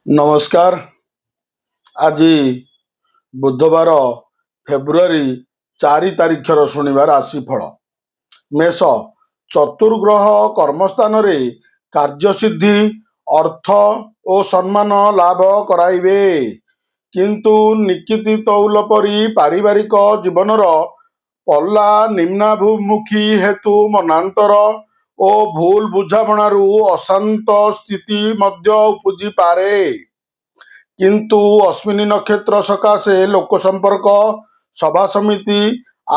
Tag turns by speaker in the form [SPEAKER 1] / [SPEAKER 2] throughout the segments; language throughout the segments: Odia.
[SPEAKER 1] ନମସ୍କାର। ଆଜି ବୁଧବାର ଫେବୃଆରୀ 4 ତାରିଖର ଶୁଣିବା ରାଶିଫଳ। ମେଷ, ଚତୁର୍ଗ୍ରହ କର୍ମସ୍ଥାନରେ କାର୍ଯ୍ୟସିଦ୍ଧି, ଅର୍ଥ ଓ ସମ୍ମାନ ଲାଭ କରାଇବେ। କିନ୍ତୁ ନିକିତି ତୌଲ ପରି ପାରିବାରିକ ଜୀବନର ପଲ୍ଲା ନିମ୍ନାଭିମୁଖୀ ହେତୁ ମନାନ୍ତର ଓ ଭୁଲ ବୁଝାମଣାରୁ ଅଶାନ୍ତ ସ୍ଥିତି ମଧ୍ୟ ଉପୁଜିପାରେ। କିନ୍ତୁ ଅଶ୍ୱିନୀ ନକ୍ଷତ୍ର ସକାଶେ ଲୋକସମ୍ପର୍କ, ସଭାସମିତି,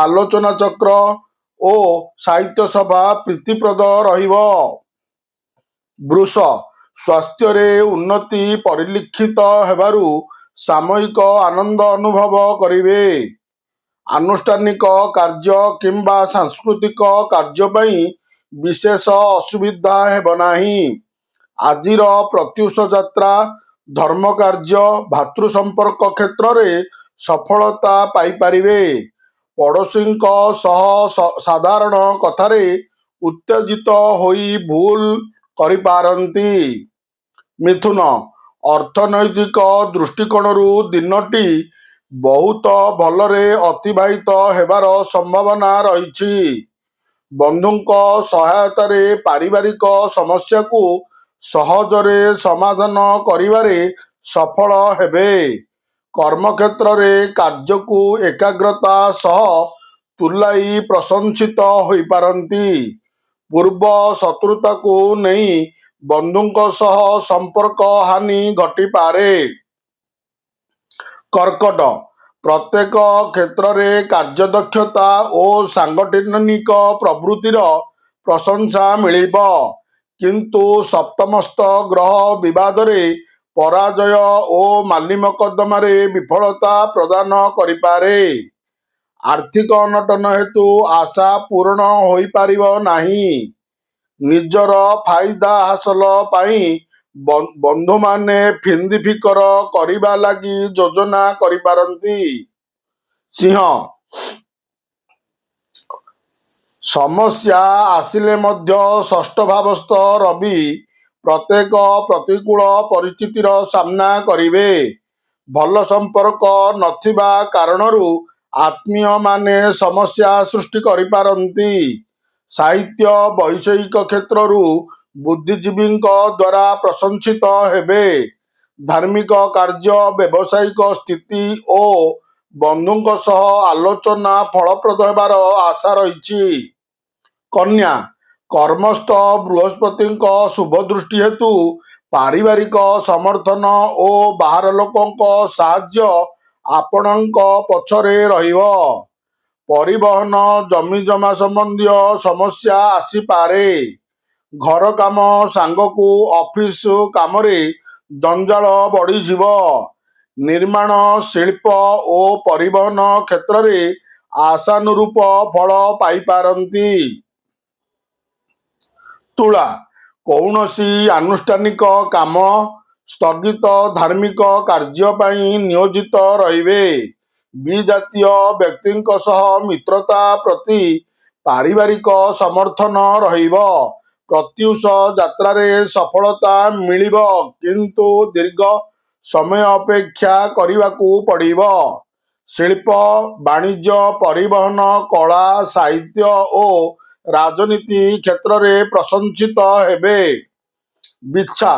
[SPEAKER 1] ଆଲୋଚନାଚକ୍ର ଓ ସାହିତ୍ୟ ସଭା ପ୍ରୀତିପ୍ରଦ ରହିବ। ବୃଷ, ସ୍ୱାସ୍ଥ୍ୟରେ ଉନ୍ନତି ପରିଲକ୍ଷିତ ହେବାରୁ ସାମୟିକ ଆନନ୍ଦ ଅନୁଭବ କରିବେ। ଆନୁଷ୍ଠାନିକ କାର୍ଯ୍ୟ କିମ୍ବା ସାଂସ୍କୃତିକ କାର୍ଯ୍ୟ ପାଇଁ ବିଶେଷ ଅସୁବିଧା ହେବ ନାହିଁ। ଆଜିର ପ୍ରତ୍ୟୁଷ ଯାତ୍ରା, ଧର୍ମକାର୍ଯ୍ୟ, ଭାତୃ ସମ୍ପର୍କ କ୍ଷେତ୍ରରେ ସଫଳତା ପାଇପାରିବେ। ପଡ଼ୋଶୀଙ୍କ ସହ ସାଧାରଣ କଥାରେ ଉତ୍ତେଜିତ ହୋଇ ଭୁଲ କରିପାରନ୍ତି। ମିଥୁନ, ଅର୍ଥନୈତିକ ଦୃଷ୍ଟିକୋଣରୁ ଦିନଟି ବହୁତ ଭଲରେ ଅତିବାହିତ ହେବାର ସମ୍ଭାବନା ରହିଛି। ବନ୍ଧୁଙ୍କ ସହାୟତାରେ ପାରିବାରିକ ସମସ୍ୟାକୁ ସହଜରେ ସମାଧାନ କରିବାରେ ସଫଳ ହେବେ। କର୍ମକ୍ଷେତ୍ରରେ କାର୍ଯ୍ୟକୁ ଏକାଗ୍ରତା ସହ ତୁଲାଇ ପ୍ରଶଂସିତ ହୋଇପାରନ୍ତି। ପୂର୍ବ ଶତ୍ରୁତାକୁ ନେଇ ବନ୍ଧୁଙ୍କ ସହ ସମ୍ପର୍କ ହାନି ଘଟିପାରେ। କର୍କଟ, ପ୍ରତ୍ୟେକ କ୍ଷେତ୍ରରେ କାର୍ଯ୍ୟଦକ୍ଷତା ଓ ସାଂଗଠନିକ ପ୍ରବୃତ୍ତିର ପ୍ରଶଂସା ମିଳିବ। କିନ୍ତୁ ସପ୍ତମସ୍ଥ ଗ୍ରହ ବିବାଦରେ ପରାଜୟ ଓ ମାଲିମକଦ୍ଦମାରେ ବିଫଳତା ପ୍ରଦାନ କରିପାରେ। ଆର୍ଥିକ ଅନଟନ ହେତୁ ଆଶା ପୂରଣ ହୋଇପାରିବ ନାହିଁ। ନିଜର ଫାଇଦା ହାସଲ ପାଇଁ ବନ୍ଧୁମାନେ ଫିନ୍· କରିବା ଲାଗି ଯୋଜନା କରିପାରନ୍ତି। ସିଂହ, ସମସ୍ୟା ଆସିଲେ ମଧ୍ୟ ଷଷ୍ଠଭାବସ୍ଥ ରବି ପ୍ରତ୍ୟେକ ପ୍ରତିକୂଳ ପରିସ୍ଥିତିର ସାମ୍ନା କରିବେ। ଭଲ ସମ୍ପର୍କ ନଥିବା କାରଣରୁ ଆତ୍ମୀୟମାନେ ସମସ୍ୟା ସୃଷ୍ଟି କରିପାରନ୍ତି। ସାହିତ୍ୟ ବୈଷୟିକ କ୍ଷେତ୍ରରୁ ବୁଦ୍ଧିଜୀବୀଙ୍କ ଦ୍ୱାରା ପ୍ରଶଂସିତ ହେବେ। ଧାର୍ମିକ କାର୍ଯ୍ୟ, ବ୍ୟବସାୟିକ ସ୍ଥିତି ଓ ବନ୍ଧୁଙ୍କ ସହ ଆଲୋଚନା ଫଳପ୍ରଦ ହେବାର ଆଶା ରହିଛି। କନ୍ୟା, କର୍ମସ୍ଥ ବୃହସ୍ପତିଙ୍କ ଶୁଭଦୃଷ୍ଟି ହେତୁ ପାରିବାରିକ ସମର୍ଥନ ଓ ବାହାର ଲୋକଙ୍କ ସାହାଯ୍ୟ ଆପଣଙ୍କ ପଛରେ ରହିବ। ପରିବହନ, ଜମିଜମା ସମ୍ବନ୍ଧୀୟ ସମସ୍ୟା ଆସିପାରେ। ଘର କାମ ସାଙ୍ଗକୁ ଅଫିସ କାମରେ ଜଞ୍ଜାଳ ବଢ଼ିଯିବ। ନିର୍ମାଣ, ଶିଳ୍ପ ଓ ପରିବହନ କ୍ଷେତ୍ରରେ ଆଶାନୁରୂପ ଫଳ ପାଇପାରନ୍ତି। ତୁଳା, କୌଣସି ଆନୁଷ୍ଠାନିକ କାମ ସ୍ଥଗିତ, ଧାର୍ମିକ କାର୍ଯ୍ୟ ପାଇଁ ନିୟୋଜିତ ରହିବେ। ବିଜାତୀୟ ବ୍ୟକ୍ତିଙ୍କ ସହ ମିତ୍ରତା ପ୍ରତି ପାରିବାରିକ ସମର୍ଥନ ରହିବ। ପ୍ରତ୍ୟୁଷ ଯାତ୍ରାରେ ସଫଳତା ମିଳିବ, କିନ୍ତୁ ଦୀର୍ଘ ସମୟ ଅପେକ୍ଷା କରିବାକୁ ପଡ଼ିବ। ଶିଳ୍ପ, ବାଣିଜ୍ୟ, ପରିବହନ, କଳା, ସାହିତ୍ୟ ଓ ରାଜନୀତି କ୍ଷେତ୍ରରେ ପ୍ରଶଂସିତ ହେବେ। ବିଛା,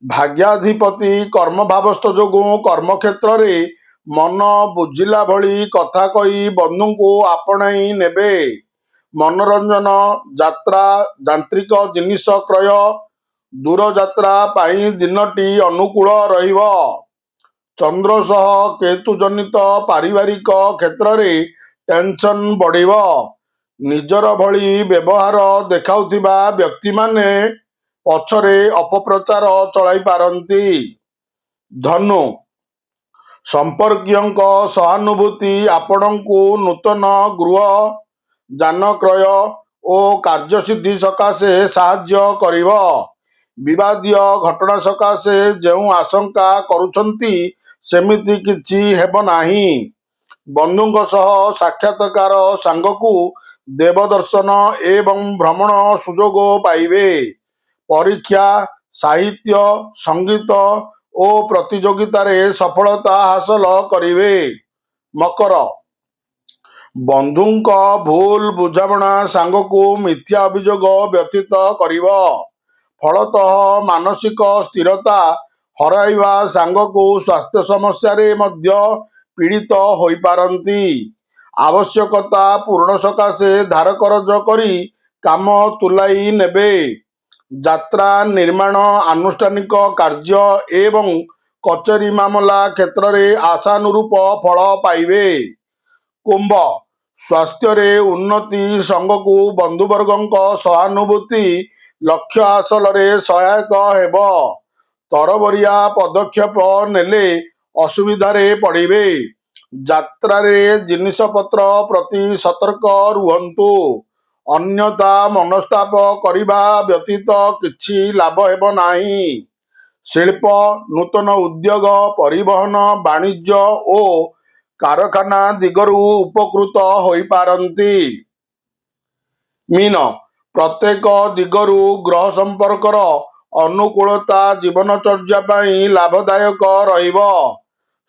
[SPEAKER 1] ଭାଗ୍ୟାଧିପତି କର୍ମଭାବସ୍ଥ ଯୋଗୁଁ କର୍ମକ୍ଷେତ୍ରରେ ମନ ବୁଝିଲା ଭଳି କଥା କହି ବନ୍ଧୁଙ୍କୁ ଆପଣାଇ ନେବେ। ମନୋରଞ୍ଜନ, ଯାତ୍ରା, ଯାନ୍ତ୍ରିକ ଜିନିଷ କ୍ରୟ, ଦୂରଯାତ୍ରା ପାଇଁ ଦିନଟି ଅନୁକୂଳ ରହିବ। ଚନ୍ଦ୍ର ସହ କେତୁ ଜନିତ ପାରିବାରିକ କ୍ଷେତ୍ରରେ ଟେନସନ୍ ବଢ଼ିବ। ନିଜର ଭଳି ବ୍ୟବହାର ଦେଖାଉଥିବା ବ୍ୟକ୍ତିମାନେ ପଛରେ ଅପପ୍ରଚାର ଚଳାଇପାରନ୍ତି। ଧନୁ, ସମ୍ପର୍କୀୟଙ୍କ ସହାନୁଭୂତି ଆପଣଙ୍କୁ ନୂତନ ଗୃହ, ଯାନ କ୍ରୟ ଓ କାର୍ଯ୍ୟସିଦ୍ଧି ସକାଶେ ସାହାଯ୍ୟ କରିବ। ବିବାଦୀୟ ଘଟଣା ସକାଶେ ଯେଉଁ ଆଶଙ୍କା କରୁଛନ୍ତି, ସେମିତି କିଛି ହେବ ନାହିଁ। ବନ୍ଧୁଙ୍କ ସହ ସାକ୍ଷାତକାର ସାଙ୍ଗକୁ ଦେବଦର୍ଶନ ଏବଂ ଭ୍ରମଣ ସୁଯୋଗ ପାଇବେ। ପରୀକ୍ଷା, ସାହିତ୍ୟ, ସଙ୍ଗୀତ ଓ ପ୍ରତିଯୋଗିତାରେ ସଫଳତା ହାସଲ କରିବେ। ମକର, ବନ୍ଧୁଙ୍କ ଭୁଲ ବୁଝାମଣା ସାଙ୍ଗକୁ ମିଥ୍ୟା ଅଭିଯୋଗ ବ୍ୟତୀତ କରିବ। ଫଳତଃ ମାନସିକ ସ୍ଥିରତା ହରାଇବା ସାଙ୍ଗକୁ ସ୍ୱାସ୍ଥ୍ୟ ସମସ୍ୟାରେ ମଧ୍ୟ ପୀଡ଼ିତ ହୋଇପାରନ୍ତି। ଆବଶ୍ୟକତା ପୂରଣ ସକାଶେ ଧାର କରଜ କରି କାମ ତୁଲାଇ ନେବେ। ଯାତ୍ରା, ନିର୍ମାଣ, ଆନୁଷ୍ଠାନିକ କାର୍ଯ୍ୟ ଏବଂ କଚେରୀ ମାମଲା କ୍ଷେତ୍ରରେ ଆଶାନୁରୂପ ଫଳ ପାଇବେ। କୁମ୍ଭ, ସ୍ୱାସ୍ଥ୍ୟରେ ଉନ୍ନତି ସଙ୍ଗକୁ ବନ୍ଧୁବର୍ଗଙ୍କ ସହାନୁଭୂତି ଲକ୍ଷ୍ୟ ହାସଲରେ ସହାୟକ ହେବ। ତରବରିଆ ପଦକ୍ଷେପ ନେଲେ ଅସୁବିଧାରେ ପଡ଼ିବେ। ଯାତ୍ରାରେ ଜିନିଷପତ୍ର ପ୍ରତି ସତର୍କ ରୁହନ୍ତୁ, ଅନ୍ୟଥା ମନସ୍ତାପ କରିବା ବ୍ୟତୀତ କିଛି ଲାଭ ହେବ ନାହିଁ। ଶିଳ୍ପ, ନୂତନ ଉଦ୍ୟୋଗ, ପରିବହନ, ବାଣିଜ୍ୟ ଓ କାରଖାନା ଦିଗରୁ ଉପକୃତ ହୋଇପାରନ୍ତି। ମୀନ, ପ୍ରତ୍ୟେକ ଦିଗରୁ ଗ୍ରହ ସମ୍ପର୍କର ଅନୁକୂଳତା ଜୀବନଚର୍ଯ୍ୟା ପାଇଁ ଲାଭଦାୟକ ରହିବ।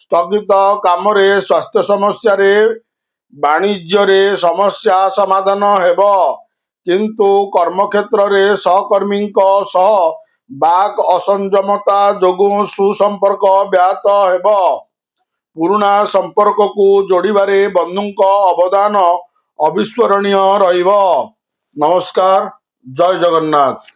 [SPEAKER 1] ସ୍ଥଗିତ କାମରେ, ସ୍ୱାସ୍ଥ୍ୟ ସମସ୍ୟାରେ, ବାଣିଜ୍ୟରେ ସମସ୍ୟା ସମାଧାନ ହେବ, କିନ୍ତୁ କର୍ମକ୍ଷେତ୍ରରେ ସହକର୍ମୀଙ୍କ ସହ ବାକ୍ ଅସଂଯମତା ଯୋଗୁଁ ସୁସମ୍ପର୍କ ବ୍ୟାହତ ହେବ। ପୁରୁଣା ସମ୍ପର୍କକୁ ଯୋଡ଼ିବାରେ ବନ୍ଧୁଙ୍କ ଅବଦାନ ଅବିସ୍ମରଣୀୟ ରହିବ। ନମସ୍କାର, ଜୟ ଜଗନ୍ନାଥ।